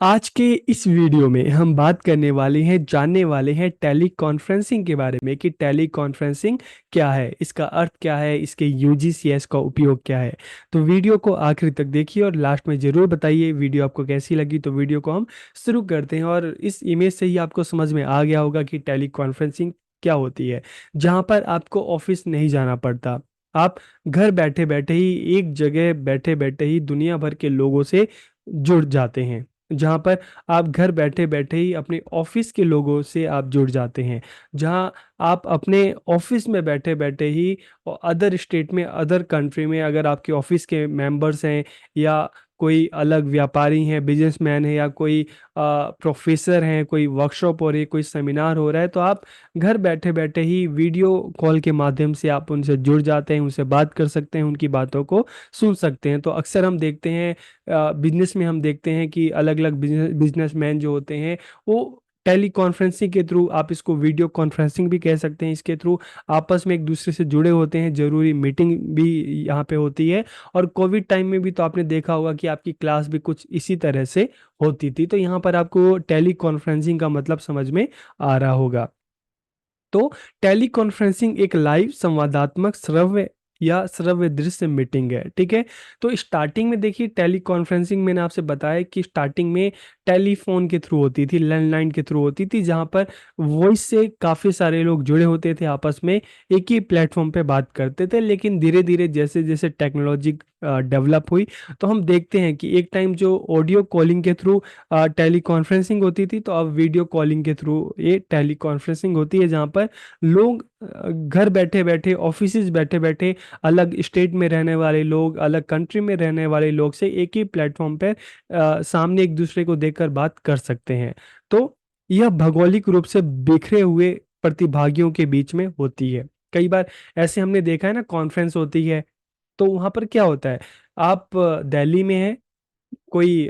आज के इस वीडियो में हम बात करने वाले हैं, जानने वाले हैं टेली कॉन्फ्रेंसिंग के बारे में कि टेली कॉन्फ्रेंसिंग क्या है, इसका अर्थ क्या है, इसके यूजेस या इसका उपयोग क्या है। तो वीडियो को आखिर तक देखिए और लास्ट में ज़रूर बताइए वीडियो आपको कैसी लगी। तो वीडियो को हम शुरू करते हैं और इस इमेज से ही आपको समझ में आ गया होगा कि टेली कॉन्फ्रेंसिंग क्या होती है। जहाँ पर आपको ऑफिस नहीं जाना पड़ता, आप घर बैठे बैठे ही एक जगह बैठे बैठे ही दुनिया भर के लोगों से जुड़ जाते हैं। जहाँ पर आप घर बैठे बैठे ही अपने ऑफिस के लोगों से आप जुड़ जाते हैं। जहाँ आप अपने ऑफिस में बैठे बैठे ही अदर स्टेट में, अदर कंट्री में अगर आपके ऑफिस के मेंबर्स हैं या कोई अलग व्यापारी हैं, बिजनेसमैन है या कोई प्रोफेसर हैं, कोई वर्कशॉप हो रही है, कोई सेमिनार हो रहा है, तो आप घर बैठे बैठे ही वीडियो कॉल के माध्यम से आप उनसे जुड़ जाते हैं, उनसे बात कर सकते हैं, उनकी बातों को सुन सकते हैं। तो अक्सर हम देखते हैं बिजनेस में, हम देखते हैं कि अलग अलग बिजनेसमैन जो होते हैं वो टेली कॉन्फ्रेंसिंग के थ्रू, आप इसको वीडियो कॉन्फ्रेंसिंग भी कह सकते हैं, इसके थ्रू आपस में एक दूसरे से जुड़े होते हैं। जरूरी मीटिंग भी यहाँ पे होती है। और कोविड टाइम में भी तो आपने देखा होगा कि आपकी क्लास भी कुछ इसी तरह से होती थी। तो यहाँ पर आपको टेली कॉन्फ्रेंसिंग का मतलब समझ में आ रहा होगा। तो टेली कॉन्फ्रेंसिंग एक लाइव संवादात्मक श्रव्य या श्रव्य दृश्य मीटिंग है, ठीक है। तो स्टार्टिंग में देखिए, टेली कॉन्फ्रेंसिंग मैंने आपसे बताया कि स्टार्टिंग में टेलीफोन के थ्रू होती थी, लैंडलाइन के थ्रू होती थी, जहां पर वॉइस से काफ़ी सारे लोग जुड़े होते थे, आपस में एक ही प्लेटफॉर्म पे बात करते थे। लेकिन धीरे धीरे जैसे जैसे टेक्नोलॉजी डेवलप हुई, तो हम देखते हैं कि एक टाइम जो ऑडियो कॉलिंग के थ्रू टेली कॉन्फ्रेंसिंग होती थी, तो अब वीडियो कॉलिंग के थ्रू ये टेली कॉन्फ्रेंसिंग होती है, जहाँ पर लोग घर बैठे बैठे, ऑफिस बैठे बैठे, अलग स्टेट में रहने वाले लोग, अलग कंट्री में रहने वाले लोग से एक ही प्लेटफॉर्म पर सामने एक दूसरे को देखकर बात कर सकते हैं। तो यह भौगोलिक रूप से बिखरे हुए प्रतिभागियों के बीच में होती है। कई बार ऐसे हमने देखा है ना, कॉन्फ्रेंस होती है, तो वहां पर क्या होता है, आप दिल्ली में है, कोई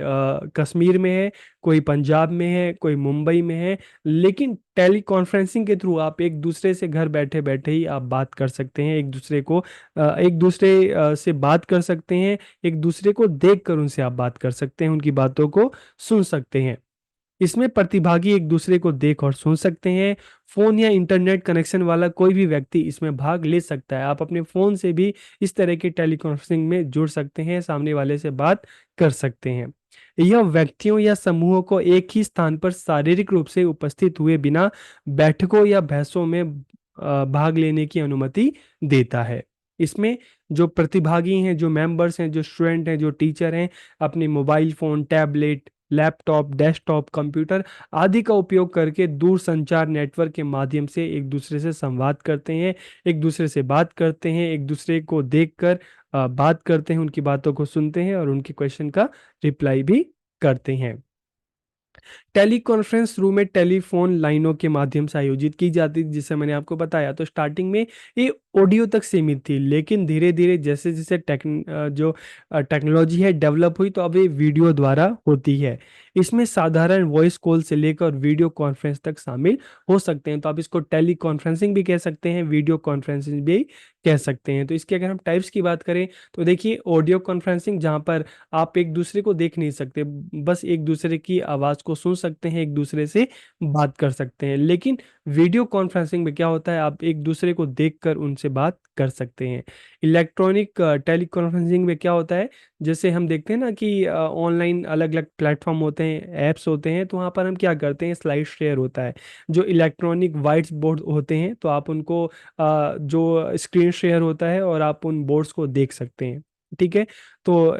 कश्मीर में है, कोई पंजाब में है, कोई मुंबई में है, लेकिन टेली कॉन्फ्रेंसिंग के थ्रू आप एक दूसरे से घर बैठे बैठे ही आप बात कर सकते हैं, एक दूसरे को एक दूसरे से बात कर सकते हैं, एक दूसरे को देख कर उनसे आप बात कर सकते हैं, उनकी बातों को सुन सकते हैं। इसमें प्रतिभागी एक दूसरे को देख और सुन सकते हैं। फोन या इंटरनेट कनेक्शन वाला कोई भी व्यक्ति इसमें भाग ले सकता है। आप अपने फोन से भी इस तरह के टेलीकॉन्फ्रेंसिंग में जुड़ सकते हैं, सामने वाले से बात कर सकते हैं। यह व्यक्तियों या समूहों को एक ही स्थान पर शारीरिक रूप से उपस्थित हुए बिना बैठकों या बहसों में भाग लेने की अनुमति देता है। इसमें जो प्रतिभागी हैं, जो मेंबर्स हैं, जो स्टूडेंट हैं, जो टीचर हैं, अपने mobile phone, tablet, laptop, desktop, computer आदि का उपयोग करके दूर संचार नेटवर्क के माध्यम से एक दूसरे से संवाद करते हैं, एक दूसरे से बात करते हैं, एक दूसरे को देखकर बात करते हैं, उनकी बातों को सुनते हैं और उनके क्वेश्चन का रिप्लाई भी करते हैं। टेली कॉन्फ्रेंस रूम में टेलीफोन लाइनों के माध्यम से आयोजित की जाती थी, जिसे मैंने आपको बताया। तो स्टार्टिंग में ये ऑडियो तक सीमित थी, लेकिन धीरे धीरे जैसे जैसे जो टेक्नोलॉजी है डेवलप हुई, तो अब ये वीडियो द्वारा होती है। इसमें साधारण वॉइस कॉल से लेकर वीडियो कॉन्फ्रेंस तक शामिल हो सकते हैं। तो आप इसको टेली कॉन्फ्रेंसिंग भी कह सकते हैं, वीडियो कॉन्फ्रेंसिंग भी कह सकते हैं। तो इसके अगर हम टाइप्स की बात करें, तो देखिए, ऑडियो कॉन्फ्रेंसिंग जहाँ पर आप एक दूसरे को देख नहीं सकते, बस एक दूसरे की आवाज़ को सुन सकते हैं, एक दूसरे से बात कर सकते हैं। लेकिन वीडियो कॉन्फ्रेंसिंग में क्या होता है, आप एक दूसरे को देखकर उनसे बात कर सकते हैं। इलेक्ट्रॉनिक टेली कॉन्फ्रेंसिंग में क्या होता है, जैसे हम देखते हैं ना कि ऑनलाइन अलग अलग प्लेटफॉर्म होते हैं, ऐप्स होते हैं, तो वहाँ पर हम क्या करते हैं, स्लाइड शेयर होता है। जो इलेक्ट्रॉनिक वाइट बोर्ड होते हैं, तो आप उनको जो स्क्रीन शेयर होता है और आप उन बोर्ड्स को देख सकते हैं, ठीक है। तो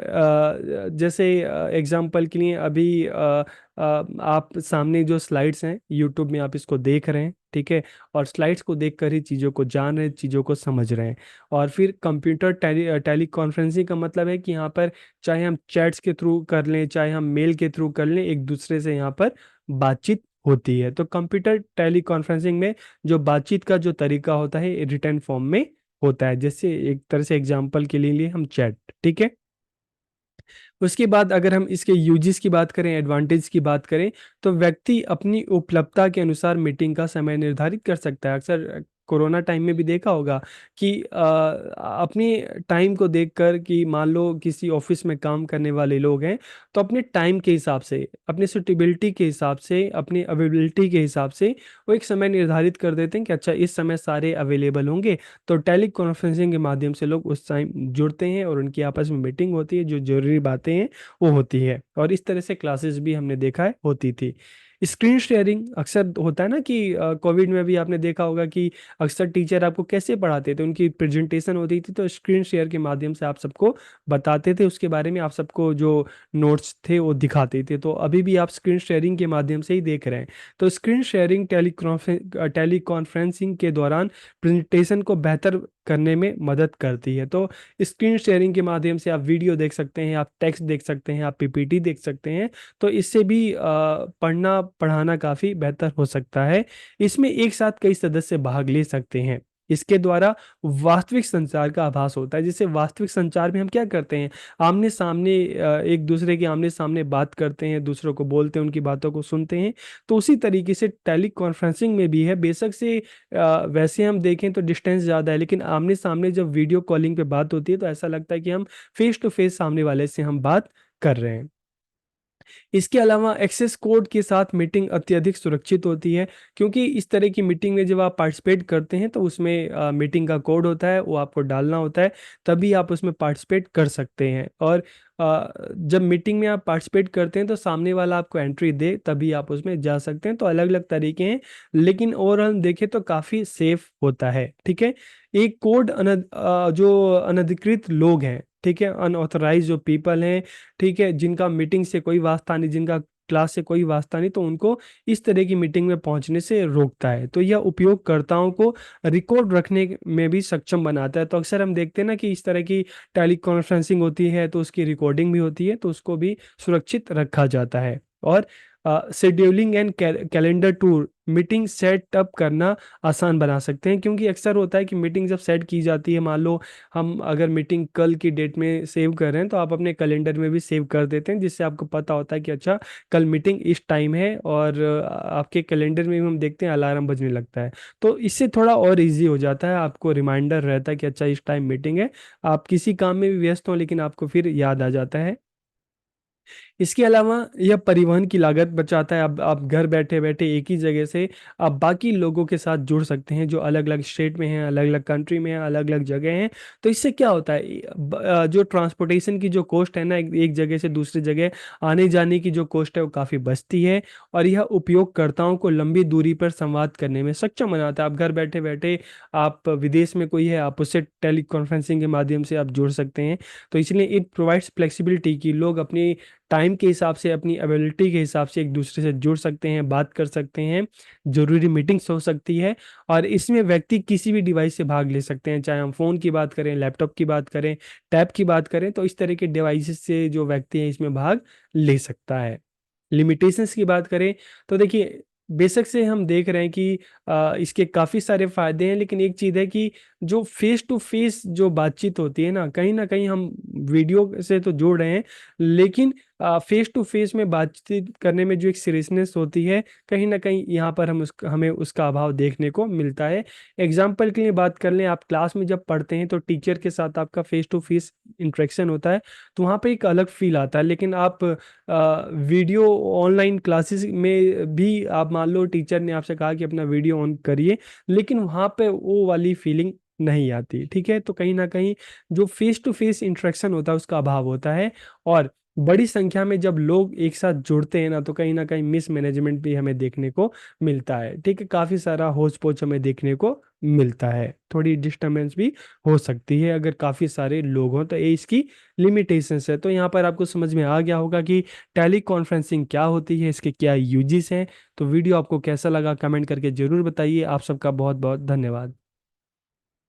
जैसे एग्जांपल के लिए अभी आप सामने जो स्लाइड्स हैं यूट्यूब में, आप इसको देख रहे हैं, ठीक है, और स्लाइड्स को देखकर ही चीज़ों को जान रहे हैं, चीज़ों को समझ रहे हैं। और फिर कंप्यूटर टेली कॉन्फ्रेंसिंग का मतलब है कि यहाँ पर चाहे हम चैट्स के थ्रू कर लें, चाहे हम मेल के थ्रू कर लें, एक दूसरे से यहाँ पर बातचीत होती है। तो कंप्यूटर टेली कॉन्फ्रेंसिंग में जो बातचीत का जो तरीका होता है, रिटर्न फॉर्म में होता है। जैसे एक तरह से एग्जाम्पल के लिए हम चैट, ठीक है। उसके बाद अगर हम इसके यूजेस की बात करें, एडवांटेज की बात करें, तो व्यक्ति अपनी उपलब्धता के अनुसार मीटिंग का समय निर्धारित कर सकता है। अक्सर कोरोना टाइम में भी देखा होगा कि अपनी टाइम को देखकर कि मान लो किसी ऑफिस में काम करने वाले लोग हैं, तो अपने टाइम के हिसाब से, अपने सुटेबिलिटी के हिसाब से, अपनी अवेलेबिलिटी के हिसाब से वो एक समय निर्धारित कर देते हैं कि अच्छा इस समय सारे अवेलेबल होंगे। तो टेली कॉन्फ्रेंसिंग के माध्यम से लोग उस टाइम जुड़ते हैं और उनकी आपस में मीटिंग होती है, जो जरूरी बातें हैं वो होती है। और इस तरह से क्लासेस भी हमने देखा है होती थी। स्क्रीन शेयरिंग अक्सर होता है ना कि कोविड में भी आपने देखा होगा कि अक्सर टीचर आपको कैसे पढ़ाते थे, उनकी प्रेजेंटेशन होती थी तो स्क्रीन शेयर के माध्यम से आप सबको बताते थे उसके बारे में, आप सबको जो नोट्स थे वो दिखाते थे। तो अभी भी आप स्क्रीन शेयरिंग के माध्यम से ही देख रहे हैं। तो स्क्रीन शेयरिंग टेली कॉन्फ्रेंसिंग के दौरान प्रेजेंटेशन को बेहतर करने में मदद करती है। तो स्क्रीन शेयरिंग के माध्यम से आप वीडियो देख सकते हैं, आप टेक्स्ट देख सकते हैं, आप पीपीटी देख सकते हैं। तो इससे भी पढ़ना पढ़ाना काफ़ी बेहतर हो सकता है। इसमें एक साथ कई सदस्य भाग ले सकते हैं। इसके द्वारा वास्तविक संचार का आभास होता है। जैसे वास्तविक संचार में हम क्या करते हैं, आमने सामने एक दूसरे के आमने सामने बात करते हैं, दूसरों को बोलते हैं, उनकी बातों को सुनते हैं। तो उसी तरीके से टेली कॉन्फ्रेंसिंग में भी है। बेशक से वैसे हम देखें तो डिस्टेंस ज़्यादा है, लेकिन आमने सामने जब वीडियो कॉलिंग पे बात होती है तो ऐसा लगता है कि हम फेस टू फेस सामने वाले से हम बात कर रहे हैं। इसके अलावा एक्सेस कोड के साथ मीटिंग अत्यधिक सुरक्षित होती है, क्योंकि इस तरह की मीटिंग में जब आप पार्टिसिपेट करते हैं तो उसमें मीटिंग का कोड होता है, वो आपको डालना होता है, तभी आप उसमें पार्टिसिपेट कर सकते हैं। और जब मीटिंग में आप पार्टिसिपेट करते हैं तो सामने वाला आपको एंट्री दे तभी आप उसमें जा सकते हैं। तो अलग अलग तरीके हैं, लेकिन ओवरऑल देखें तो काफ़ी सेफ होता है। ठीक है। एक कोड जो अनधिकृत लोग हैं, ठीक है, अनऑथराइज जो पीपल हैं, ठीक है, जिनका मीटिंग से कोई वास्ता नहीं, जिनका क्लास से कोई वास्ता नहीं, तो उनको इस तरह की मीटिंग में पहुंचने से रोकता है। तो यह उपयोगकर्ताओं को रिकॉर्ड रखने में भी सक्षम बनाता है। तो अक्सर हम देखते हैं ना कि इस तरह की टेली कॉन्फ्रेंसिंग होती है तो उसकी रिकॉर्डिंग भी होती है, तो उसको भी सुरक्षित रखा जाता है। और scheduling and calendar tour meeting set up करना आसान बना सकते हैं, क्योंकि अक्सर होता है कि मीटिंग जब सेट की जाती है, मान लो हम अगर मीटिंग कल की डेट में सेव कर रहे हैं तो आप अपने कैलेंडर में भी सेव कर देते हैं, जिससे आपको पता होता है कि अच्छा कल मीटिंग इस टाइम है, और आपके कैलेंडर में भी हम देखते हैं अलार्म बजने लगता है। तो इससे थोड़ा और इजी हो जाता है, आपको रिमाइंडर रहता है कि अच्छा इस टाइम मीटिंग है। आप किसी काम में भी व्यस्त हो लेकिन आपको फिर याद आ जाता है। इसके अलावा यह परिवहन की लागत बचाता है। अब आप घर बैठे बैठे एक ही जगह से आप बाकी लोगों के साथ जुड़ सकते हैं जो अलग अलग स्टेट में हैं, अलग अलग कंट्री में हैं, अलग अलग जगह हैं। तो इससे क्या होता है, जो ट्रांसपोर्टेशन की जो कॉस्ट है ना, एक जगह से दूसरी जगह आने जाने की जो कॉस्ट है वो काफ़ी बचती है। और यह उपयोगकर्ताओं को लंबी दूरी पर संवाद करने में सक्षम बनाता है। आप घर बैठे बैठे, आप विदेश में कोई है, आप उससे टेली कॉन्फ्रेंसिंग के माध्यम से आप जुड़ सकते हैं। तो इसलिए इट प्रोवाइड्स फ्लेक्सिबिलिटी कि लोग अपनी टाइम के हिसाब से, अपनी एबिलिटी के हिसाब से एक दूसरे से जुड़ सकते हैं, बात कर सकते हैं, जरूरी मीटिंग्स हो सकती है। और इसमें व्यक्ति किसी भी डिवाइस से भाग ले सकते हैं, चाहे हम फ़ोन की बात करें, लैपटॉप की बात करें, टैब की बात करें, तो इस तरह के डिवाइसेस से जो व्यक्ति है इसमें भाग ले सकता है। लिमिटेशंस की बात करें तो देखिए, बेशक से हम देख रहे हैं कि इसके काफ़ी सारे फायदे हैं, लेकिन एक चीज़ है कि जो फेस टू फेस जो बातचीत होती है ना कहीं हम वीडियो से तो जोड़ रहे हैं, लेकिन फेस टू फेस में बातचीत करने में जो एक सीरियसनेस होती है, कहीं ना कहीं यहाँ पर हमें उसका अभाव देखने को मिलता है। एग्जाम्पल के लिए बात कर लें, आप क्लास में जब पढ़ते हैं तो टीचर के साथ आपका फेस टू फेस इंटरेक्शन होता है, तो वहाँ पे एक अलग फील आता है। लेकिन आप वीडियो ऑनलाइन क्लासेस में भी, आप मान लो टीचर ने आपसे कहा कि अपना वीडियो ऑन करिए, लेकिन वहाँ पे वो वाली फीलिंग नहीं आती। ठीक है। तो कहीं ना कहीं जो फेस टू फेस इंटरेक्शन होता है उसका अभाव होता है। और बड़ी संख्या में जब लोग एक साथ जुड़ते हैं ना, तो कहीं ना कहीं मिसमैनेजमेंट भी हमें देखने को मिलता है। ठीक है। काफ़ी सारा होच पोच हमें देखने को मिलता है, थोड़ी डिस्टरबेंस भी हो सकती है अगर काफ़ी सारे लोग हों। तो ये इसकी लिमिटेशंस है। तो यहाँ पर आपको समझ में आ गया होगा कि टेली कॉन्फ्रेंसिंग क्या होती है, इसके क्या यूजेस हैं। तो वीडियो आपको कैसा लगा कमेंट करके ज़रूर बताइए। आप सबका बहुत बहुत धन्यवाद।